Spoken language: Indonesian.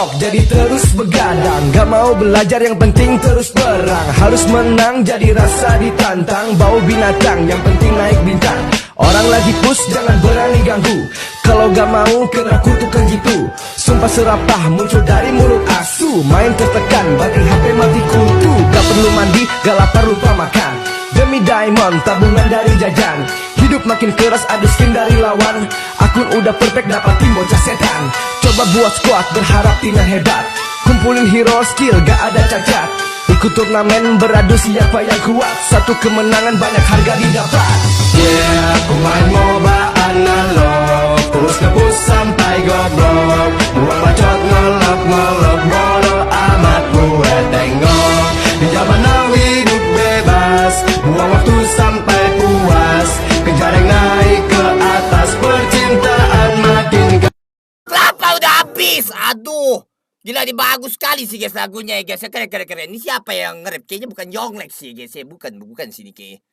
hok jadi terus begadang. Gak mau belajar yang penting terus berang. Harus menang jadi rasa ditantang. Bau binatang yang penting naik bintang. Orang lagi push jangan berani ganggu. Kalau gak mau kena kutukan gitu. Sumpah serapah muncul dari mulut asu. Main tertekan baterai HP mati kutu. Gak perlu mandi gak lapar lupa makan. Demi diamond tabungan dari jajan. Hidup makin keras ada skin dari lawan. Akun udah perfect dapatin bocah setan. Coba buat squad berharap timnya hebat. Kumpulin hero skill gak ada cacat. Ikut turnamen beradu siapa yang kuat. Satu kemenangan banyak harga didapat. Yeah, pemain MOBA analog. Terus ngebus sampai goblok. Buang bacot ngelok bodoh amat gue tengok. Di zaman now hidup bebas. Buang waktu sampai puas. Kejar yang naik ke atas. Percintaan makin Kelapa udah habis. Aduh. Gila ini bagus sekali sih guys lagunya ya guys. Keren. Ini siapa yang nge-rap? Kayaknya bukan Yonglek sih guys. Bukan sini kayaknya.